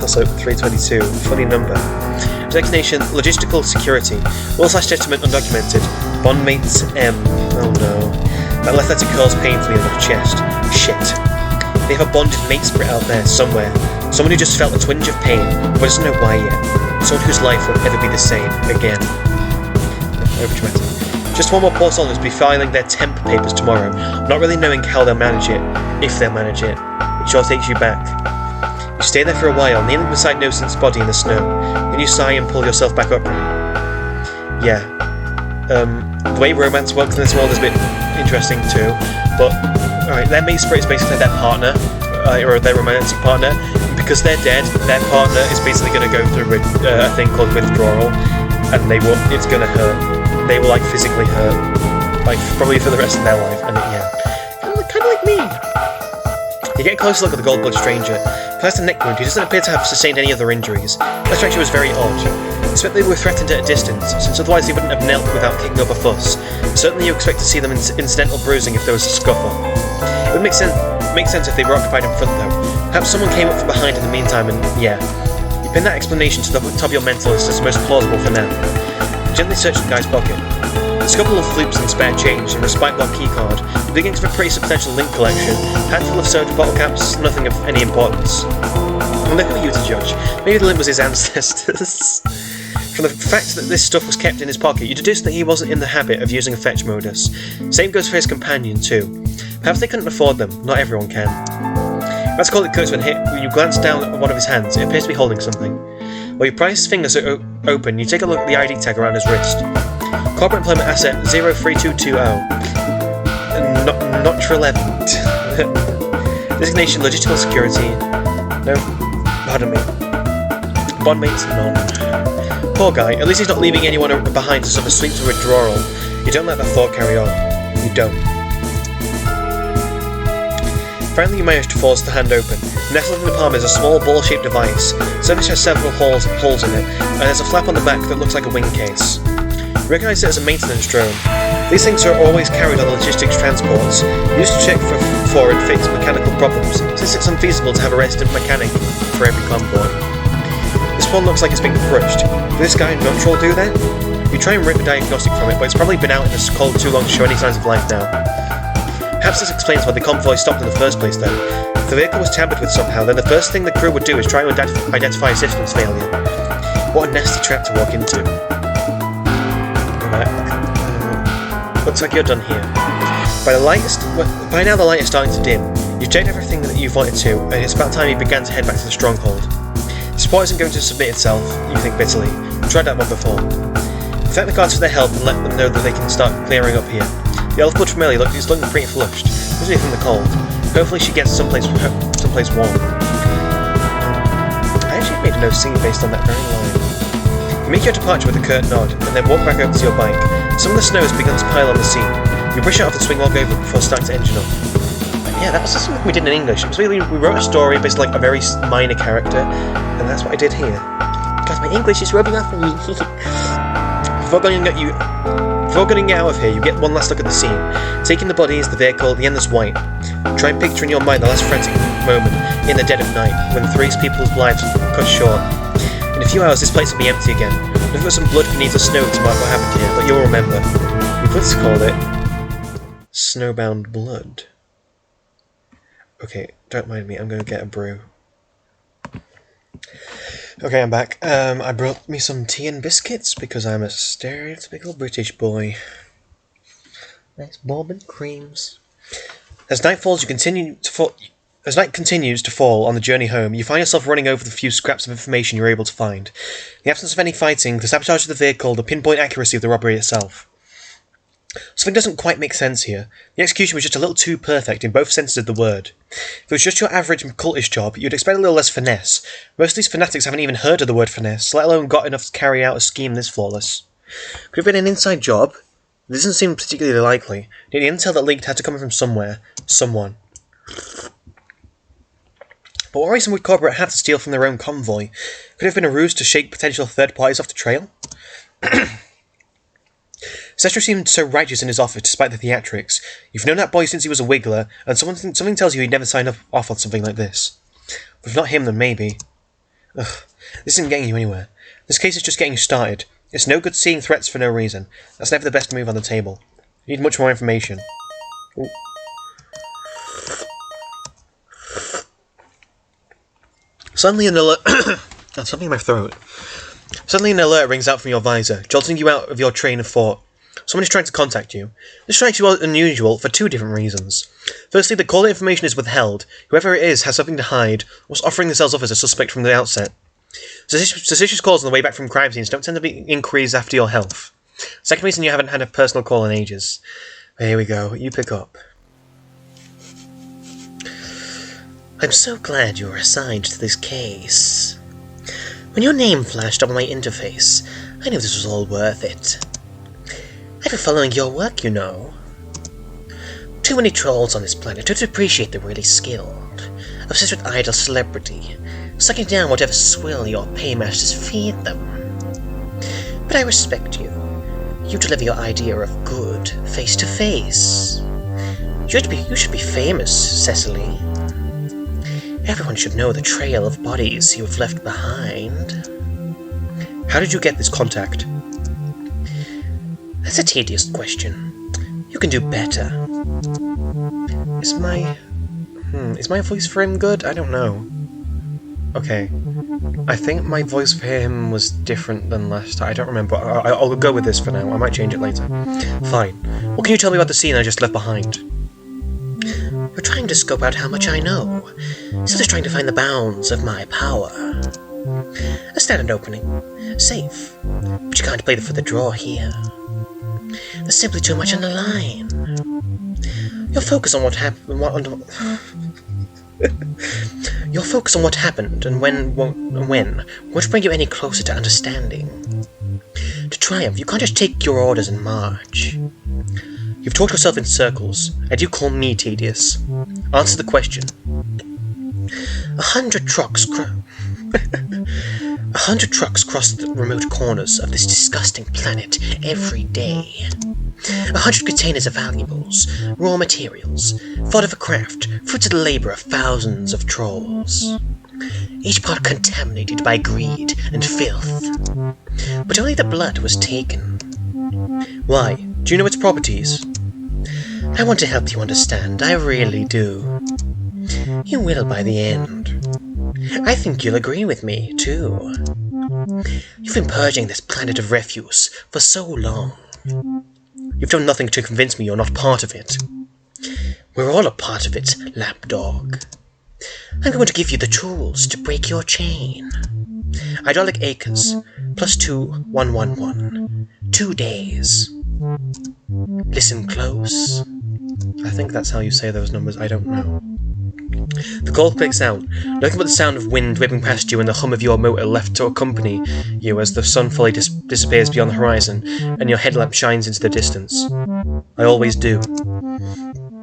Also 322, funny number. Designation, logistical security. Will/testament undocumented. Bondmates M. Oh no. That left letter curls painfully in the chest. Shit. They have a bonded mate spirit out there, somewhere. Someone who just felt a twinge of pain, but doesn't know why yet. Someone whose life will never be the same again. Overdramatic. Just one more poor soul who's be filing their temp papers tomorrow, not really knowing how they'll manage it, if they'll manage it. It sure takes you back. You stay there for a while, kneeling beside Nosen's body in the snow. Then you sigh and pull yourself back upright. Yeah. The way romance works in this world is a bit interesting too, but alright, their mate spirit is basically their partner, or their romantic partner. Because they're dead, their partner is basically going to go through a thing called withdrawal, and it's going to hurt. They will, like, physically hurt. Like, probably for the rest of their life, and yeah. Kind of like me. You get a close look at the gold-blooded stranger. Besides the neck wound, he doesn't appear to have sustained any other injuries. That structure was very odd. I expect they were threatened at a distance, since otherwise they wouldn't have knelt without kicking up a fuss. Certainly you expect to see them in incidental bruising if there was a scuffle. It would make sense if they were occupied in front, though. Perhaps someone came up from behind in the meantime, and yeah. You pin that explanation to the top of your mental list as most plausible for now. Gently search the guy's pocket. A couple of floops and spare change and a respite block keycard, the beginnings of a pretty substantial link collection, handful of soda bottle caps, nothing of any importance. Well, who are you to judge? Maybe the link was his ancestors. From the fact that this stuff was kept in his pocket, you deduce that he wasn't in the habit of using a fetch modus. Same goes for his companion too. Perhaps they couldn't afford them, not everyone can. Let's call it curse when you glance down at one of his hands, it appears to be holding something. While you pry his fingers open, you take a look at the ID tag around his wrist. Corporate employment asset 03220. Not relevant. Designation logistical security. No, pardon me. Bondmates none. Poor guy, at least he's not leaving anyone behind to suffer sweep to withdrawal. You don't let that thought carry on. You don't. Finally you manage to force the hand open. Nestled in the palm is a small ball-shaped device. The surface has several holes in it, and there's a flap on the back that looks like a wing case. You recognise it as a maintenance drone. These things are always carried on logistics transports, used to check for and fix mechanical problems, since it's unfeasible to have a resident mechanic for every convoy. This one looks like it's been crushed. Did this guy non-troll do that? You try and rip a diagnostic from it, but it's probably been out in the cold too long to show any signs of life now. Perhaps this explains why the convoy stopped in the first place then. If the vehicle was tampered with somehow, then the first thing the crew would do is try to identify a systems failure. What a nasty trap to walk into. Looks like you're done here. By now the light is starting to dim. You've checked everything that you've wanted to, and it's about time you began to head back to the stronghold. The support isn't going to submit itself, you think bitterly. I've tried that one before. Thank the guards for their help and let them know that they can start clearing up here. The elf-blood familiar is looking pretty flushed, mostly from the cold. Hopefully she gets someplace warm. I actually made a note singing based on that very line. You make your departure with a curt nod, and then walk back over to your bike. Some of the snow has begun to pile on the seat. You brush it off and swing log over before starting to engine up. Yeah, that was just something we did in English. It was really, we wrote a story based on like a very minor character, and that's what I did here. Because my English is rubbing off on me. Before getting out of here, you get one last look at the scene. Taking the bodies, the vehicle, the endless white. Try and picture in your mind the last frantic moment in the dead of night, when 3 people's lives were cut short. In a few hours, this place will be empty again. Nothing but some blood beneath the snow to mark what happened here, but you'll remember. We could have called it Snowbound Blood. Okay, don't mind me, I'm going to get a brew. Okay, I'm back. I brought me some tea and biscuits because I'm a stereotypical British boy. Nice bourbon creams. As night continues to fall on the journey home, you find yourself running over the few scraps of information you're able to find. The absence of any fighting, the sabotage of the vehicle, the pinpoint accuracy of the robbery itself. Something doesn't quite make sense here. The execution was just a little too perfect in both senses of the word. If it was just your average cultist job, you'd expect a little less finesse. Most of these fanatics haven't even heard of the word finesse, let alone got enough to carry out a scheme this flawless. Could have been an inside job. This doesn't seem particularly likely. The intel that leaked had to come from somewhere. Someone. But what reason would corporate have to steal from their own convoy? Could it have been a ruse to shake potential third parties off the trail? Cestro seemed so righteous in his offer despite the theatrics. You've known that boy since he was a wiggler, and something tells you he'd never sign off on something like this. But if not him, then maybe. Ugh, this isn't getting you anywhere. This case is just getting started. It's no good seeing threats for no reason. That's never the best move on the table. You need much more information. Ooh. Suddenly an alert... That's something in my throat. Suddenly an alert rings out from your visor, jolting you out of your train of thought. Someone is trying to contact you. This strikes you as unusual for 2 different reasons. Firstly, the call information is withheld. Whoever it is has something to hide, was offering themselves up as a suspect from the outset. Suspicious calls on the way back from crime scenes don't tend to be inquiries after your health. Second reason, you haven't had a personal call in ages. Here we go, you pick up. I'm so glad you were assigned to this case. When your name flashed up on my interface, I knew this was all worth it. I've been following your work, you know. Too many trolls on this planet don't appreciate the really skilled, obsessed with idle celebrity, sucking down whatever swill your paymasters feed them. But I respect you. You deliver your idea of good face to face. You should be famous, Cecily. Everyone should know the trail of bodies you have left behind. How did you get this contact? That's a tedious question. You can do better. Is my voice for him good? I don't know. Okay. I think my voice for him was different than last time. I don't remember. I'll go with this for now. I might change it later. Fine. What can you tell me about the scene I just left behind? You're trying to scope out how much I know. So just trying to find the bounds of my power. A standard opening. Safe. But you can't play for the draw here. There's simply too much on the line. Your focus on what happened and when won't bring you any closer to understanding. To triumph, you can't just take your orders and march. You've talked yourself in circles, and you call me tedious. Answer the question. 100 trucks cross the remote corners of this disgusting planet every day. 100 containers of valuables, raw materials, fodder for craft, fruits of the labor of thousands of trolls. Each part contaminated by greed and filth. But only the blood was taken. Why? Do you know its properties? I want to help you understand, I really do. You will by the end. I think you'll agree with me, too. You've been purging this planet of refuse for so long. You've done nothing to convince me you're not part of it. We're all a part of it, lapdog. I'm going to give you the tools to break your chain. Hydraulic acres, +2, 111. 2 days. Listen close. I think that's how you say those numbers, I don't know. The call clicks out, nothing but the sound of wind whipping past you and the hum of your motor left to accompany you as the sun fully disappears beyond the horizon and your headlamp shines into the distance. I always do.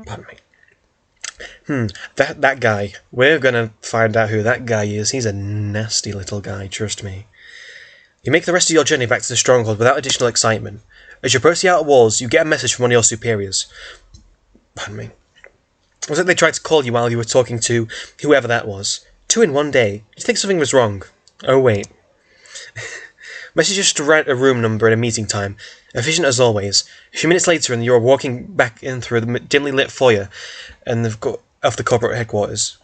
Pardon me. That guy. We're gonna find out who that guy is. He's a nasty little guy, trust me. You make the rest of your journey back to the stronghold without additional excitement. As you approach the outer walls, you get a message from one of your superiors. Pardon me. It was like they tried to call you while you were talking to whoever that was. 2 in one day. Did you think something was wrong? Oh, wait. Message just to write a room number and a meeting time. Efficient as always. A few minutes later and you're walking back in through the dimly lit foyer and of the corporate headquarters.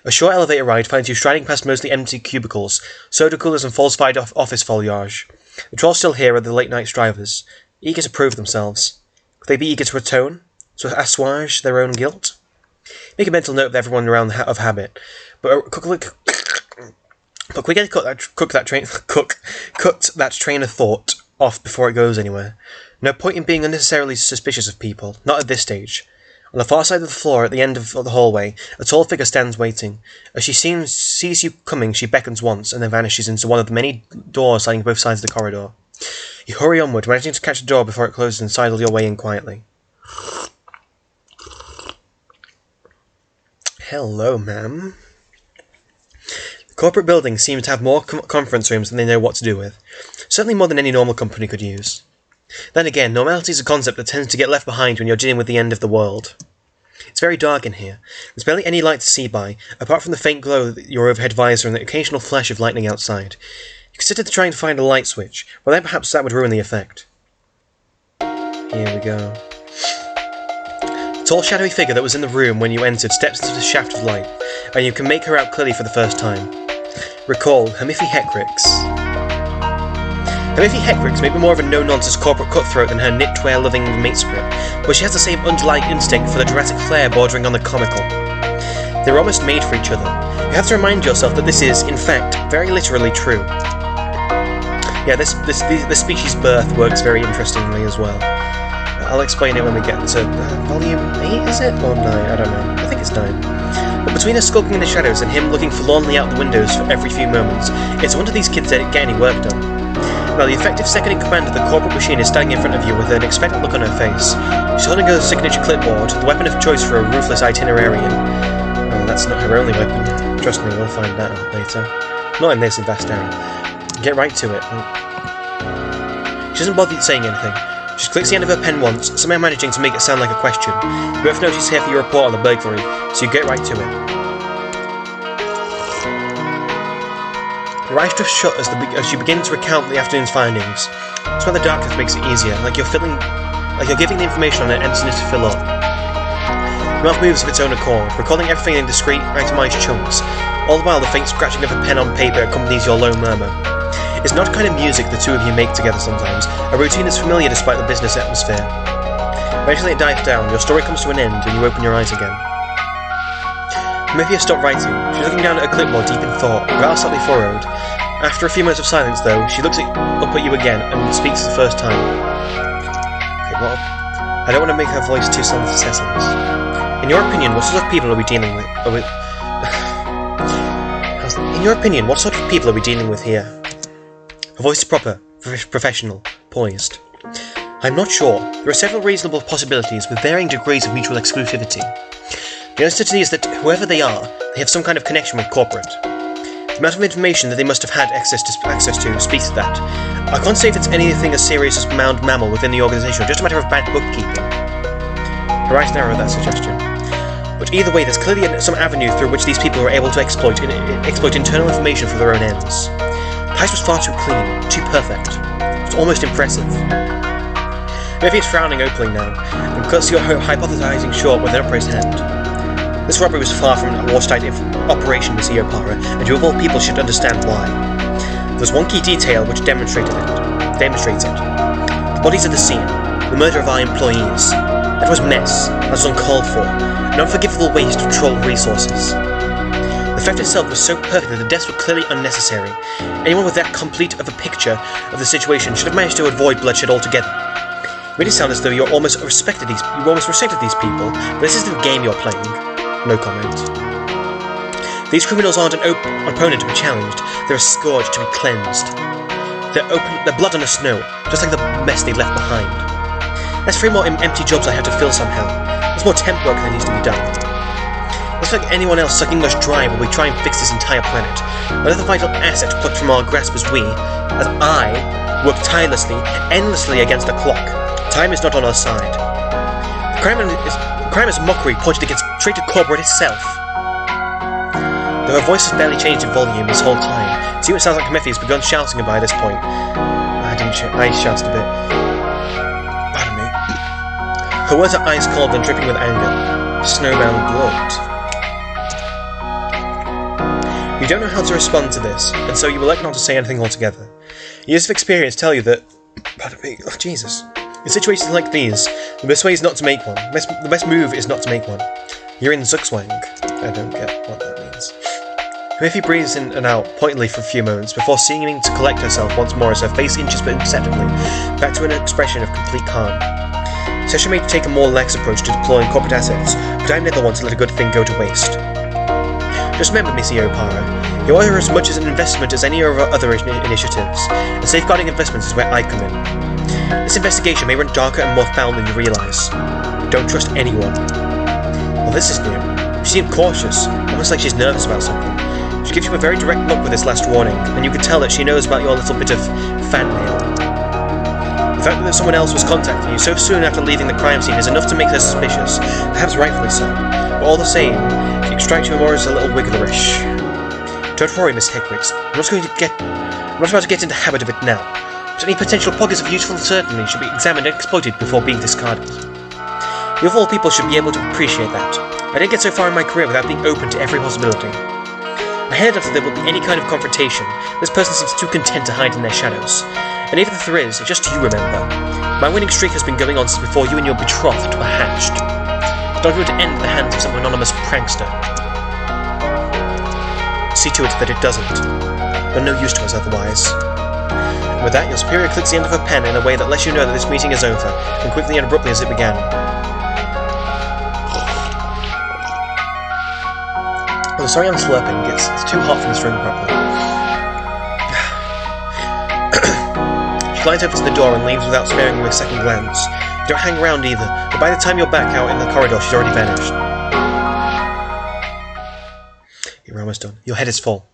A short elevator ride finds you striding past mostly empty cubicles, soda coolers and falsified office foliage. The trolls still here are the late-night strivers, eager to prove themselves. Could they be eager to atone? To assuage their own guilt? Make a mental note of everyone around of habit, but quickly cut that train of thought off before it goes anywhere. No point in being unnecessarily suspicious of people, not at this stage. On the far side of the floor, at the end of the hallway, a tall figure stands waiting. As she sees you coming, she beckons once, and then vanishes into one of the many doors lining both sides of the corridor. You hurry onward, managing to catch the door before it closes and sidle your way in quietly. Hello, ma'am. The corporate buildings seem to have more conference rooms than they know what to do with. Certainly more than any normal company could use. Then again, normality is a concept that tends to get left behind when you're dealing with the end of the world. It's very dark in here. There's barely any light to see by, apart from the faint glow of your overhead visor and the occasional flash of lightning outside. You consider trying to find a light switch, but then perhaps that would ruin the effect. Here we go. The tall, shadowy figure that was in the room when you entered steps into the shaft of light, and you can make her out clearly for the first time. Recall, Hamifi Hecrix. Hamifi Hecrix may be more of a no-nonsense corporate cutthroat than her knitwear-loving matesprit, but she has the same underlying instinct for the dramatic flair bordering on the comical. They're almost made for each other. You have to remind yourself that this is, in fact, very literally true. Yeah, this species' birth works very interestingly as well. I'll explain it when we get to volume 8, is it? Or 9? I don't know. I think it's 9. But between her skulking in the shadows and him looking forlornly out the windows for every few moments, it's a wonder these kids get any work done. Now, the effective second-in-command of the corporate machine is standing in front of you with an expectant look on her face. She's holding her signature clipboard, the weapon of choice for a ruthless itinerarian. Oh, that's not her only weapon. Trust me, we'll find that out later. Not in this, in vast area. Get right to it. She doesn't bother saying anything. She clicks the end of her pen once, somehow managing to make it sound like a question. You both know she's here for your report on the burglary, so you get right to it. Her eyes just shut as you begin to recount the afternoon's findings. That's why the darkness makes it easier, like you're giving the information on an emptiness to fill up. Your mouth moves of its own accord, recalling everything in discrete, itemised chunks. All the while, the faint scratching of a pen on paper accompanies your low murmur. It's not the kind of music the two of you make together sometimes, a routine that's familiar despite the business atmosphere. Eventually it dies down, your story comes to an end, and you open your eyes again. Mithia stopped writing. She's looking down at her clipboard deep in thought, brow slightly furrowed. After a few moments of silence, though, she looks up at you again and speaks for the first time. Okay, well, I don't want to make her voice too sensitive. In your opinion, what sort of people are we dealing with? In your opinion, what sort of people are we dealing with here? Her voice is proper, professional, poised. I'm not sure. There are several reasonable possibilities with varying degrees of mutual exclusivity. The uncertainty is that whoever they are, they have some kind of connection with corporate. The amount of information that they must have had access to speaks to that. I can't say if it's anything as serious as mound mammal within the organisation, or just a matter of bad bookkeeping. Her eyes narrow at that suggestion. But either way, there's clearly some avenue through which these people are able to exploit internal information for their own ends. The house was far too clean, too perfect. It was almost impressive. Maybe it's frowning openly now, and cuts your hypothesizing short with an upraised hand. This robbery was far from a watertight operation, Miss Iopara, and you of all people should understand why. There was one key detail which demonstrated it. The bodies at the scene. The murder of our employees. That was mess. That was uncalled for. An unforgivable waste of troll resources. The theft itself was so perfect that the deaths were clearly unnecessary. Anyone with that complete of a picture of the situation should have managed to avoid bloodshed altogether. It made it sound as though you almost respected these people, but this isn't the game you're playing. No comment. These criminals aren't an opponent to be challenged. They're a scourge to be cleansed. They're blood on the snow, just like the mess they left behind. There's 3 more empty jobs I have to fill somehow. There's more temp work that needs to be done. Looks like anyone else sucking us dry while we try and fix this entire planet. Another vital asset plucked from our grasp as I, work tirelessly, endlessly against the clock. Time is not on our side. Crime is mockery pointed against traitor corporate itself. Though her voice has barely changed in volume this whole time, see what it sounds like Hamifi has begun shouting by this point. I shouted a bit. Pardon me. Her words are ice cold and dripping with anger. Snowbound gloat. You don't know how to respond to this, and so you will elect not to say anything altogether. Years of experience tell you that... Pardon me. Oh, Jesus. In situations like these, the best way is not to make one. The best move is not to make one. You're in Zugzwang. I don't get what that means. Hamifi breathes in and out pointedly for a few moments before seeming to collect herself once more as her face inches imperceptibly back to an expression of complete calm. Session may take a more lax approach to deploying corporate assets, but I'm never one to let a good thing go to waste. Just remember, Missy O'Para, you are as much as an investment as any of our other initiatives, and safeguarding investments is where I come in. This investigation may run darker and more foul than you realise. Don't trust anyone. Well, this is new. She seemed cautious, almost like she's nervous about something. She gives you a very direct look with this last warning, and you can tell that she knows about your little bit of fan mail. The fact that someone else was contacting you so soon after leaving the crime scene is enough to make her suspicious, perhaps rightfully so, but all the same, she strikes you more as a little wigglerish. Don't worry, Miss Hickrix, I'm not about to get into the habit of it now, but any potential pockets of useful uncertainty should be examined and exploited before being discarded. You of all people should be able to appreciate that. I didn't get so far in my career without being open to every possibility. I heard if there will be any kind of confrontation, this person seems too content to hide in their shadows. And even if there is, just you remember. My winning streak has been going on since before you and your betrothed were hatched. Don't want to end at the hands of some anonymous prankster. See to it that it doesn't. They're no use to us otherwise. And with that, your superior clicks the end of her pen in a way that lets you know that this meeting is over, and quickly and abruptly as it began. Oh, sorry I'm slurping, it's too hot for this room properly. She glides over to the door and leaves without sparing you a second glance. You don't hang around either, but by the time you're back out in the corridor, she's already vanished. You're almost done. Your head is full.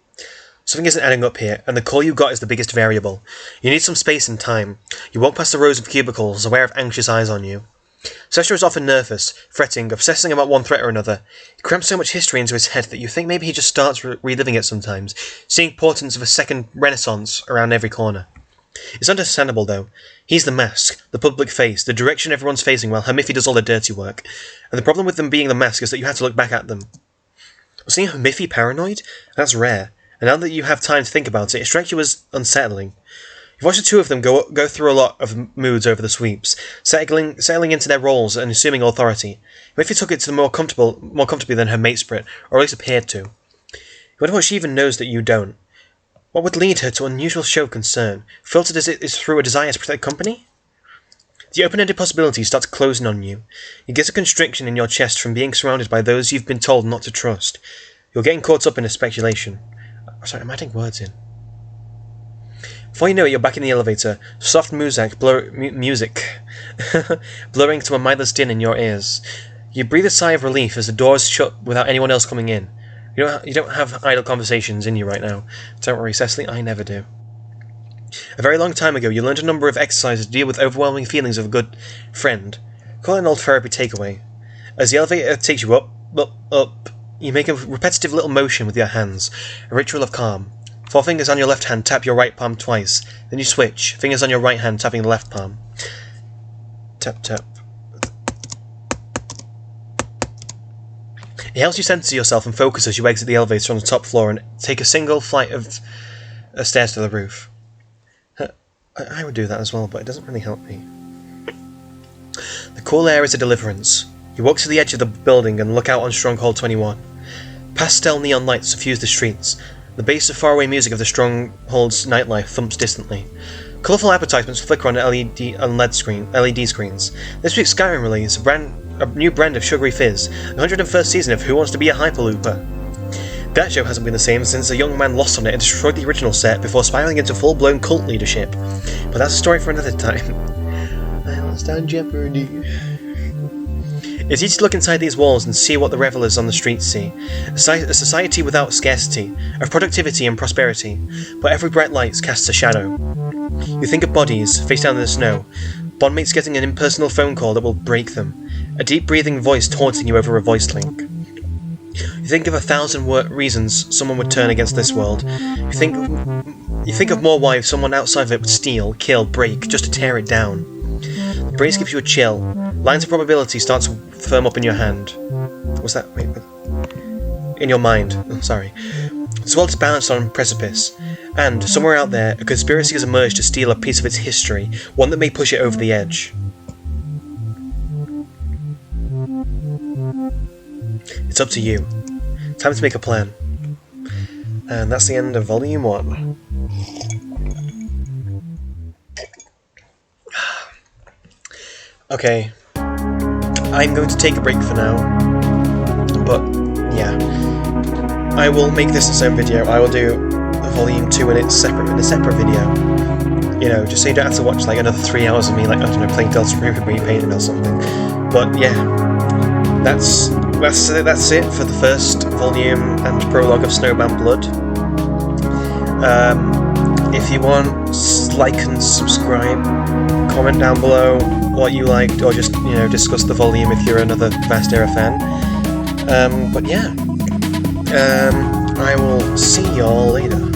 Something isn't adding up here, and the call you got is the biggest variable. You need some space and time. You walk past the rows of cubicles, aware of anxious eyes on you. Sestra is often nervous, fretting, obsessing about one threat or another. He crams so much history into his head that you think maybe he just starts reliving it sometimes, seeing portents of a second renaissance around every corner. It's understandable, though. He's the mask, the public face, the direction everyone's facing while Hamifi does all the dirty work. And the problem with them being the mask is that you have to look back at them. Seeing Hamifi paranoid? That's rare. And now that you have time to think about it, it strikes you as unsettling. You've watched the two of them go through a lot of moods over the sweeps, settling into their roles and assuming authority. Hamifi took it to more comfortably than her mate Sprit, or at least appeared to. You wonder what she even knows that you don't. What would lead her to unusual show of concern, filtered as it is through a desire to protect company? The open-ended possibilities start closing on you. You get a constriction in your chest from being surrounded by those you've been told not to trust. You're getting caught up in a speculation. Sorry, I'm adding words in. Before you know it, you're back in the elevator, soft music blurring to a mindless din in your ears. You breathe a sigh of relief as the doors shut without anyone else coming in. You don't have idle conversations in you right now. Don't worry, Cecily, I never do. A very long time ago, you learned a number of exercises to deal with overwhelming feelings of a good friend. Call it an old therapy takeaway. As the elevator takes you up, you make a repetitive little motion with your hands, a ritual of calm. 4 fingers on your left hand tap your right palm twice. Then you switch, fingers on your right hand tapping the left palm. Tap, tap. It helps you center yourself and focus as you exit the elevator on the top floor and take a single flight of stairs to the roof. I would do that as well, but it doesn't really help me. The cool air is a deliverance. You walk to the edge of the building and look out on Stronghold 21. Pastel neon lights suffuse the streets. The bass of faraway music of the Stronghold's nightlife thumps distantly. Colourful advertisements flicker on LED screens. This week's Skyrim release, a new brand of sugary fizz, the 101st season of Who Wants to Be a Hyperlooper. That show hasn't been the same since a young man lost on it and destroyed the original set before spiraling into full-blown cult leadership. But that's a story for another time. I lost on Jeopardy. It's easy to look inside these walls and see what the revelers on the streets see. A society without scarcity, of productivity and prosperity, but every bright light casts a shadow. You think of bodies, face down in the snow, bondmates getting an impersonal phone call that will break them, a deep breathing voice taunting you over a voice link. You think of 1,000 reasons someone would turn against this world. You think of more why someone outside of it would steal, kill, break, just to tear it down. The brace gives you a chill. Lines of probability start to firm up in your hand. What's that? Wait, in your mind. Oh, sorry. This world is balanced on a precipice, and somewhere out there, a conspiracy has emerged to steal a piece of its history, one that may push it over the edge. It's up to you. Time to make a plan. And that's the end of Volume 1. Okay, I'm going to take a break for now, but yeah, I will make this its own video. I will do a Volume 2 in a separate video, you know, just so you don't have to watch like another 3 hours of me, like, I don't know, playing Delta Repainted or something. But yeah, that's it for the first volume and prologue of Snowbound Blood. If you want, like and subscribe, comment down below what you liked, or just, you know, discuss the volume if you're another Vast Era fan. But yeah, I will see y'all later.